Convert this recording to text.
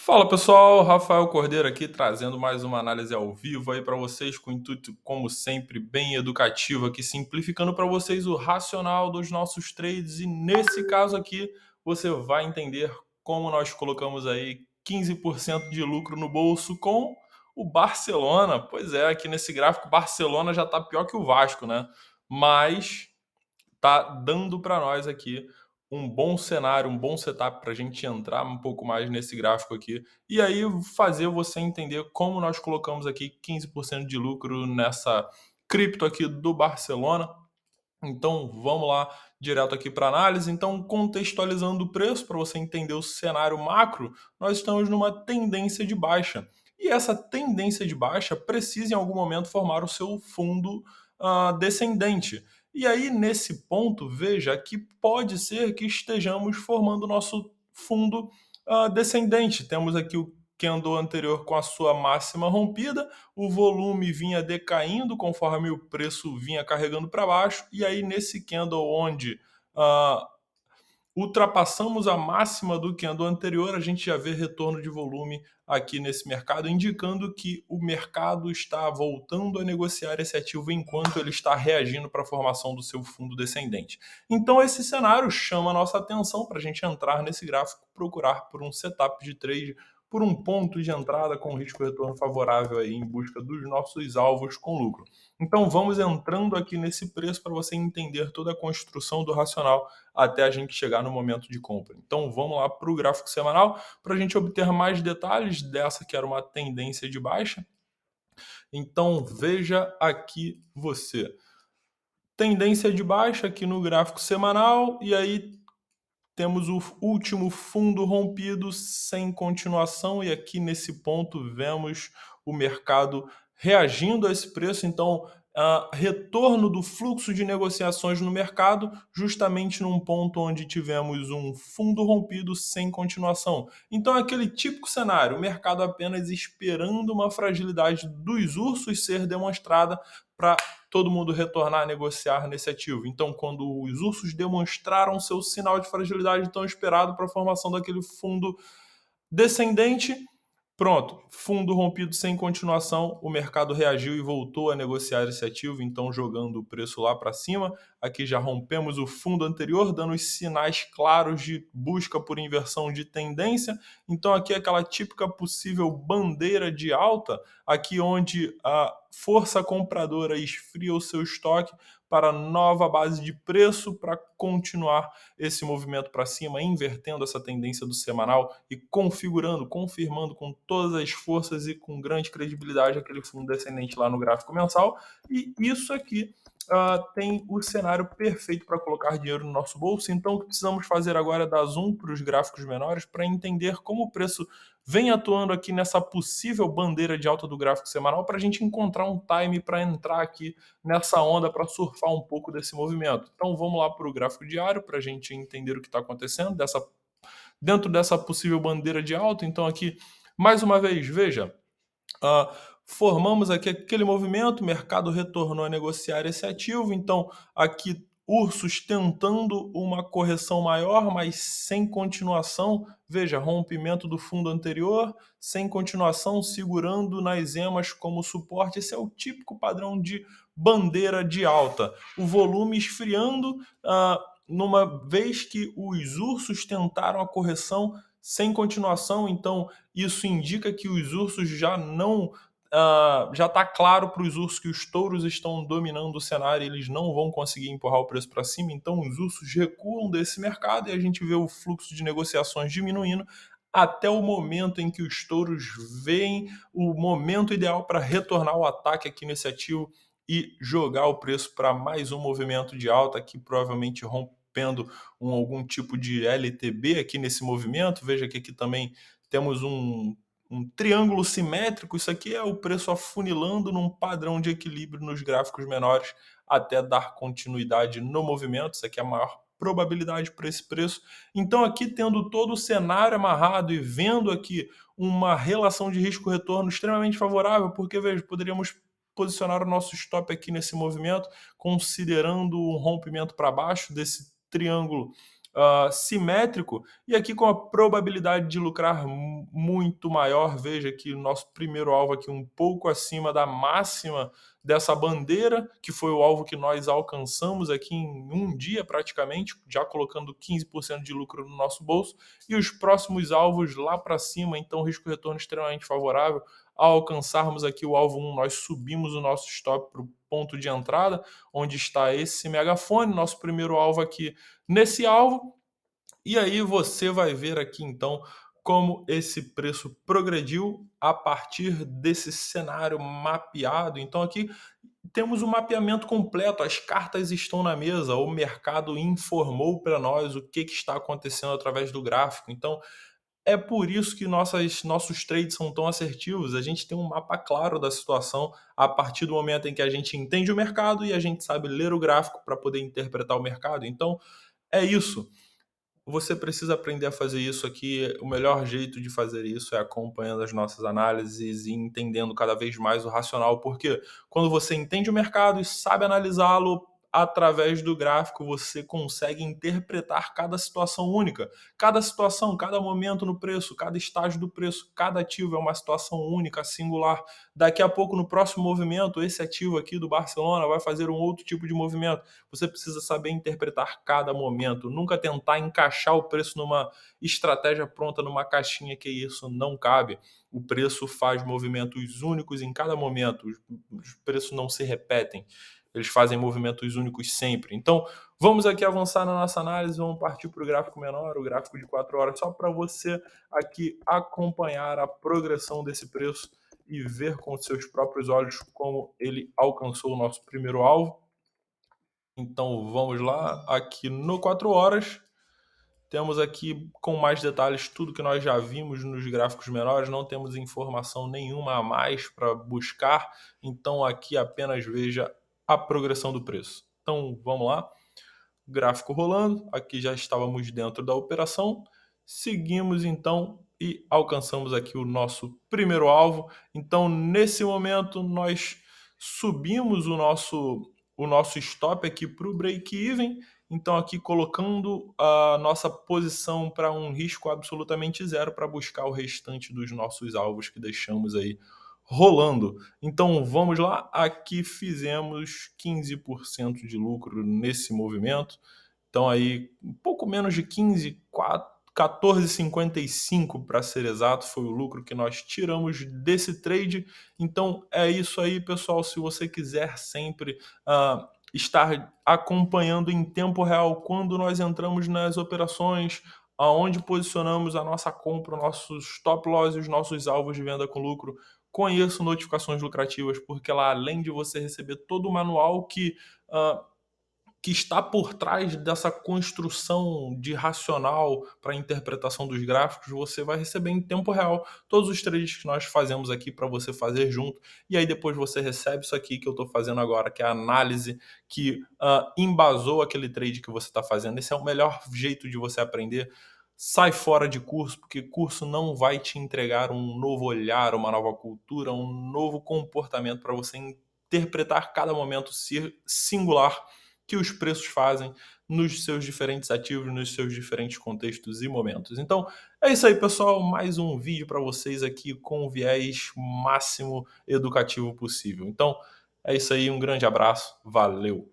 Fala pessoal, Rafael Cordeiro aqui trazendo mais uma análise ao vivo aí para vocês com o intuito, como sempre, bem educativo aqui, simplificando para vocês o racional dos nossos trades e nesse caso aqui você vai entender como nós colocamos aí 15% de lucro no bolso com o Barcelona. Pois é, aqui nesse gráfico Barcelona já está pior que o Vasco, né? Mas tá dando para nós aqui um bom cenário, um bom setup para a gente entrar um pouco mais nesse gráfico aqui e aí fazer você entender como nós colocamos aqui 15% de lucro nessa cripto aqui do Barcelona. Então vamos lá direto aqui para análise. Então, contextualizando o preço para você entender o cenário macro, nós estamos numa tendência de baixa. E essa tendência de baixa precisa em algum momento formar o seu fundo descendente. E aí, nesse ponto, veja que pode ser que estejamos formando o nosso fundo descendente. Temos aqui o candle anterior com a sua máxima rompida, o volume vinha decaindo conforme o preço vinha carregando para baixo, e aí nesse candle onde ah, ultrapassamos a máxima do candle anterior, a gente já vê retorno de volume aqui nesse mercado, indicando que o mercado está voltando a negociar esse ativo enquanto ele está reagindo para a formação do seu fundo descendente. Então esse cenário chama a nossa atenção para a gente entrar nesse gráfico, procurar por um setup de trade, por um ponto de entrada com risco retorno favorável aí em busca dos nossos alvos com lucro. Então vamos entrando aqui nesse preço para você entender toda a construção do racional até a gente chegar no momento de compra. Então vamos lá para o gráfico semanal para a gente obter mais detalhes dessa que era uma tendência de baixa. Então veja aqui você. Tendência de baixa aqui no gráfico semanal e aí temos o último fundo rompido sem continuação e aqui nesse ponto vemos o mercado reagindo a esse preço. Então, retorno do fluxo de negociações no mercado, justamente num ponto onde tivemos um fundo rompido sem continuação. Então, aquele típico cenário, o mercado apenas esperando uma fragilidade dos ursos ser demonstrada para todo mundo retornar a negociar nesse ativo. Então, quando os ursos demonstraram seu sinal de fragilidade tão esperado para a formação daquele fundo descendente, pronto, fundo rompido sem continuação, o mercado reagiu e voltou a negociar esse ativo, então jogando o preço lá para cima. Aqui já rompemos o fundo anterior, dando os sinais claros de busca por inversão de tendência. Então aqui é aquela típica possível bandeira de alta, aqui onde a força compradora esfria o seu estoque para nova base de preço para continuar esse movimento para cima, invertendo essa tendência do semanal e configurando, confirmando com todas as forças e com grande credibilidade aquele fundo descendente lá no gráfico mensal. E isso aqui tem o cenário perfeito para colocar dinheiro no nosso bolso. Então, o que precisamos fazer agora é dar zoom para os gráficos menores para entender como o preço vem atuando aqui nessa possível bandeira de alta do gráfico semanal para a gente encontrar um time para entrar aqui nessa onda para surfar um pouco desse movimento. Então vamos lá para o gráfico diário para a gente entender o que está acontecendo dentro dessa possível bandeira de alta. Então aqui, mais uma vez, veja, formamos aqui aquele movimento, o mercado retornou a negociar esse ativo, então aqui ursos tentando uma correção maior, mas sem continuação. Veja, rompimento do fundo anterior, sem continuação, segurando nas emas como suporte. Esse é o típico padrão de bandeira de alta. O volume esfriando, numa vez que os ursos tentaram a correção sem continuação, então isso indica que os ursos já não já está claro para os ursos que os touros estão dominando o cenário, eles não vão conseguir empurrar o preço para cima, então os ursos recuam desse mercado e a gente vê o fluxo de negociações diminuindo até o momento em que os touros veem o momento ideal para retornar o ataque aqui nesse ativo e jogar o preço para mais um movimento de alta, aqui provavelmente rompendo algum tipo de LTB aqui nesse movimento. Veja que aqui também temos um triângulo simétrico. Isso aqui é o preço afunilando num padrão de equilíbrio nos gráficos menores até dar continuidade no movimento. Isso aqui é a maior probabilidade para esse preço. Então aqui tendo todo o cenário amarrado e vendo aqui uma relação de risco-retorno extremamente favorável, porque veja, poderíamos posicionar o nosso stop aqui nesse movimento, considerando um rompimento para baixo desse triângulo simétrico e aqui com a probabilidade de lucrar muito maior. Veja que o nosso primeiro alvo aqui um pouco acima da máxima dessa bandeira, que foi o alvo que nós alcançamos aqui em um dia praticamente, já colocando 15% de lucro no nosso bolso, e os próximos alvos lá para cima, então risco-retorno extremamente favorável. Ao alcançarmos aqui o alvo 1, nós subimos o nosso stop para o ponto de entrada, onde está esse megafone, nosso primeiro alvo aqui nesse alvo, e aí você vai ver aqui então como esse preço progrediu a partir desse cenário mapeado. Então aqui temos um mapeamento completo, as cartas estão na mesa, o mercado informou para nós o que está acontecendo através do gráfico. Então é por isso que nossos trades são tão assertivos. A gente tem um mapa claro da situação a partir do momento em que a gente entende o mercado e a gente sabe ler o gráfico para poder interpretar o mercado. Então é isso. Você precisa aprender a fazer isso aqui. O melhor jeito de fazer isso é acompanhando as nossas análises e entendendo cada vez mais o racional, porque quando você entende o mercado e sabe analisá-lo através do gráfico, você consegue interpretar cada situação única. Cada situação, cada momento no preço, cada estágio do preço, cada ativo é uma situação única, singular. Daqui a pouco, no próximo movimento, esse ativo aqui do Barcelona vai fazer um outro tipo de movimento. Você precisa saber interpretar cada momento, nunca tentar encaixar o preço numa estratégia pronta, numa caixinha, que isso não cabe. O preço faz movimentos únicos em cada momento, os preços não se repetem, eles fazem movimentos únicos sempre. Então, vamos aqui avançar na nossa análise, vamos partir para o gráfico menor, o gráfico de 4 horas, só para você aqui acompanhar a progressão desse preço e ver com seus próprios olhos como ele alcançou o nosso primeiro alvo. Então vamos lá, aqui no 4 horas, temos aqui com mais detalhes tudo que nós já vimos nos gráficos menores, não temos informação nenhuma a mais para buscar, então aqui apenas veja a progressão do preço. Então vamos lá, gráfico rolando, aqui já estávamos dentro da operação, seguimos então e alcançamos aqui o nosso primeiro alvo. Então nesse momento nós subimos o nosso stop aqui para o break-even, então aqui colocando a nossa posição para um risco absolutamente zero para buscar o restante dos nossos alvos que deixamos aí rolando. Então vamos lá, aqui fizemos 15% de lucro nesse movimento, então aí um pouco menos de 15, 14,55 para ser exato, foi o lucro que nós tiramos desse trade. Então é isso aí, pessoal. Se você quiser sempre estar acompanhando em tempo real quando nós entramos nas operações, aonde posicionamos a nossa compra, nossos stop loss e os nossos alvos de venda com lucro, conheço notificações lucrativas, porque lá, além de você receber todo o manual que está por trás dessa construção de racional para a interpretação dos gráficos, você vai receber em tempo real todos os trades que nós fazemos aqui para você fazer junto, e aí depois você recebe isso aqui que eu estou fazendo agora, que é a análise que embasou aquele trade que você está fazendo. Esse é o melhor jeito de você aprender. Sai fora de curso, porque curso não vai te entregar um novo olhar, uma nova cultura, um novo comportamento para você interpretar cada momento singular que os preços fazem nos seus diferentes ativos, nos seus diferentes contextos e momentos. Então, é isso aí, pessoal. Mais um vídeo para vocês aqui com o viés máximo educativo possível. Então, é isso aí. Um grande abraço. Valeu!